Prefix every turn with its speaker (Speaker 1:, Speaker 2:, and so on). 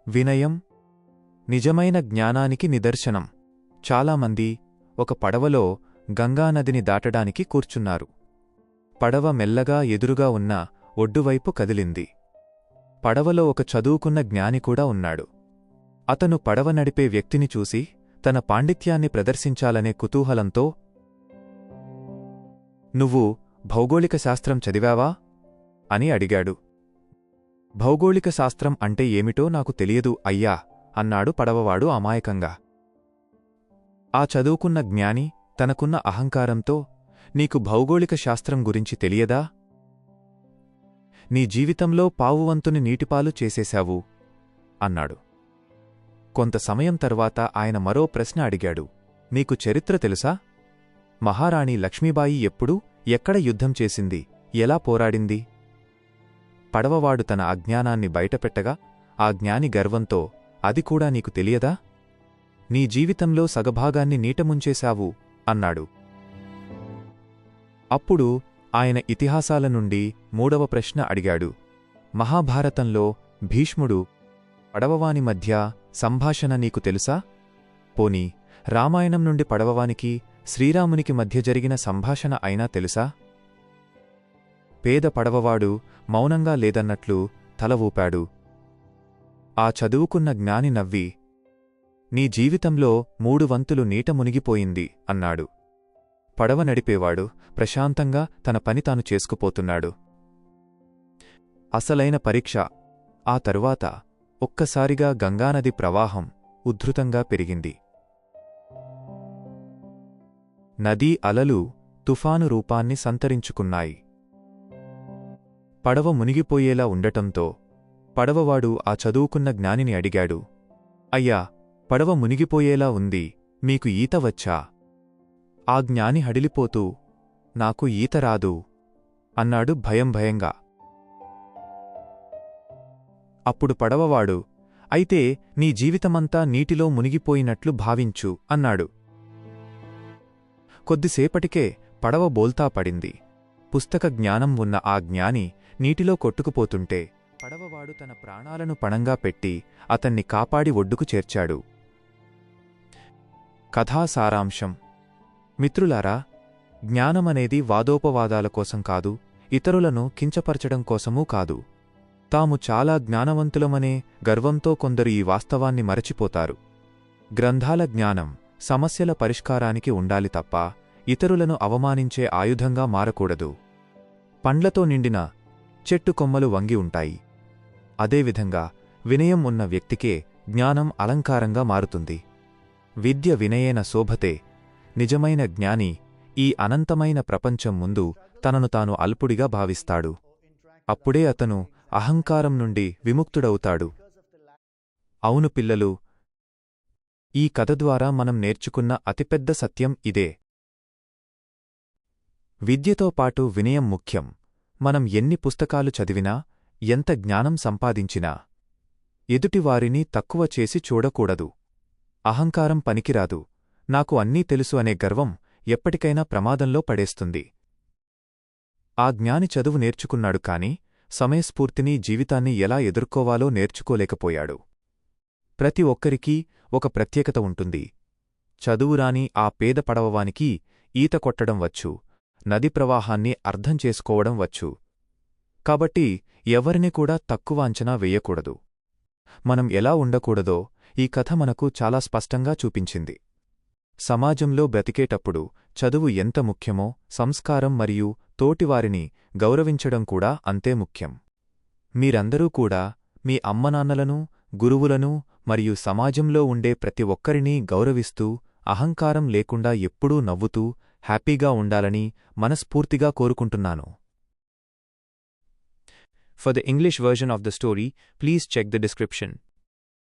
Speaker 1: వినయం నిజమైన జ్ఞానానికి నిదర్శనం. చాలామంది ఒక పడవలో గంగానదిని దాటడానికి కూర్చున్నారు. పడవ మెల్లగా ఎదురుగా ఉన్న ఒడ్డువైపు కదిలింది. పడవలో ఒక చదువుకున్న జ్ఞాని కూడా ఉన్నాడు. అతను పడవ నడిపే వ్యక్తిని చూసి తన పాండిత్యాన్ని ప్రదర్శించాలనే కుతూహలంతో, "నువ్వు భౌగోళిక శాస్త్రం చదివావా?" అని అడిగాడు. "భౌగోళిక శాస్త్రం అంటే ఏమిటో నాకు తెలియదు అయ్యా" అన్నాడు పడవవాడు అమాయకంగా. ఆ చదువుకున్న జ్ఞాని తనకున్న అహంకారంతో, "నీకు భౌగోళిక శాస్త్రం గురించి తెలియదా? నీ జీవితంలో పావువంతుని నీటిపాలు చేసేశావు" అన్నాడు. కొంత సమయం తర్వాత ఆయన మరో ప్రశ్న అడిగాడు. "నీకు చరిత్ర తెలుసా? మహారాణి లక్ష్మీబాయి ఎప్పుడు, ఎక్కడ యుద్ధం చేసింది, ఎలా పోరాడింది?" పడవవాడు తన అజ్ఞానాన్ని బయటపెట్టగా ఆ జ్ఞాని గర్వంతో, "అది కూడా నీకు తెలియదా? నీ జీవితంలో సగభాగాన్ని నీటముంచేశావు" అన్నాడు. అప్పుడు ఆయన ఇతిహాసాల నుండి మూడవ ప్రశ్న అడిగాడు. "మహాభారతంలో భీష్ముడు, పడవవాని మధ్య సంభాషణ నీకు తెలుసా? పోనీ రామాయణం నుండి పడవవానికి, శ్రీరామునికి మధ్య జరిగిన సంభాషణ అయినా తెలుసా?" పేద పడవవాడు మౌనంగా లేదన్నట్లు తల ఊపాడు. ఆ చదువుకున్న జ్ఞాని నవ్వి, "నీ జీవితంలో 3 వంతులు నీట మునిగిపోయింది" అన్నాడు. పడవ నడిపేవాడు ప్రశాంతంగా తన పని తాను చేసుకుపోతున్నాడు. అసలైన పరీక్ష ఆ తరువాత. ఒక్కసారిగా గంగానది ప్రవాహం ఉద్ధృతంగా పెరిగింది. నదీ అలలు తుఫాను రూపాన్ని సంతరించుకున్నాయి. పడవ మునిగిపోయేలా ఉండటంతో పడవవాడు ఆ చదువుకున్న జ్ఞానిని అడిగాడు, "అయ్యా, పడవ మునిగిపోయేలా ఉంది, మీకు ఈత వచ్చా?" ఆ జ్ఞాని హడిలిపోతూ, "నాకు ఈత రాదు" అన్నాడు భయంగా. అప్పుడు పడవవాడు, "అయితే నీ జీవితమంతా నీటిలో మునిగిపోయినట్లు భావించు" అన్నాడు. కొద్దిసేపటికే పడవ బోల్తా పడింది. పుస్తక జ్ఞానం ఉన్న ఆ జ్ఞాని నీటిలో కొట్టుకుపోతుంటే పడవవాడు తన ప్రాణాలను పణంగా పెట్టి అతన్ని కాపాడి ఒడ్డుకు చేర్చాడు. కథా సారాంశం. మిత్రులారా, జ్ఞానమనేది వాదోపవాదాల కోసం కాదు, ఇతరులను కించపరచడం కోసమూ కాదు. తాము చాలా జ్ఞానవంతులమనే గర్వంతో కొందరు ఈ వాస్తవాన్ని మరచిపోతారు. గ్రంథాల జ్ఞానం సమస్యల పరిష్కారానికి ఉండాలి తప్ప ఇతరులను అవమానించే ఆయుధంగా మారకూడదు. పండ్లతో నిండిన చెట్టు కొమ్మలు వంగి ఉంటాయి. అదేవిధంగా వినయం ఉన్న వ్యక్తికే జ్ఞానం అలంకారంగా మారుతుంది. విద్య వినయేన శోభతే. నిజమైన జ్ఞాని ఈ అనంతమైన ప్రపంచం ముందు తనను తాను అల్పుడిగా భావిస్తాడు. అప్పుడే అతను అహంకారం నుండి విముక్తుడవుతాడు. అవును పిల్లలు, ఈ కథ ద్వారా మనం నేర్చుకున్న అతిపెద్ద సత్యం ఇదే. విద్యతో పాటు వినయం ముఖ్యం. మనం ఎన్ని పుస్తకాలు చదివినా, ఎంత జ్ఞానం సంపాదించినా ఎదుటివారిని తక్కువ చేసి చూడకూడదు. అహంకారం పనికిరాదు. నాకు అన్నీ తెలుసు అనే గర్వం ఎప్పటికైనా ప్రమాదంలో పడేస్తుంది. ఆ జ్ఞాని చదువు నేర్చుకున్నాడు కాని సమయస్ఫూర్తిని, జీవితాన్ని ఎలా ఎదుర్కోవాలో నేర్చుకోలేకపోయాడు. ప్రతి ఒక్కరికీ ఒక ప్రత్యేకత ఉంటుంది. చదువురాని ఆ పేద పడవవానికి ఈత కొట్టడం వచ్చు, నది ప్రవాహాన్ని అర్థం చేసుకోవడం వచ్చు. కాబట్టి ఎవరిని కూడా తక్కువ అంచనా వెయ్యకూడదు. మనం ఎలా ఉండకూడదో ఈ కథ మనకు చాలా స్పష్టంగా చూపించింది. సమాజంలో బ్రతికేటప్పుడు చదువు ఎంత ముఖ్యమో సంస్కారం మరియు తోటివారిని గౌరవించడం కూడా అంతే ముఖ్యం. మీరందరూ కూడా మీ అమ్మనాన్నలను, గురువులను మరియు సమాజంలో ఉండే ప్రతి ఒక్కరినీ గౌరవిస్తూ, అహంకారం లేకుండా ఎప్పుడూ నవ్వుతూ, హ్యాపీగా ఉండాలని మనస్ఫూర్తిగా కోరుకుంటున్నాను. For the English version of the story, please check the description.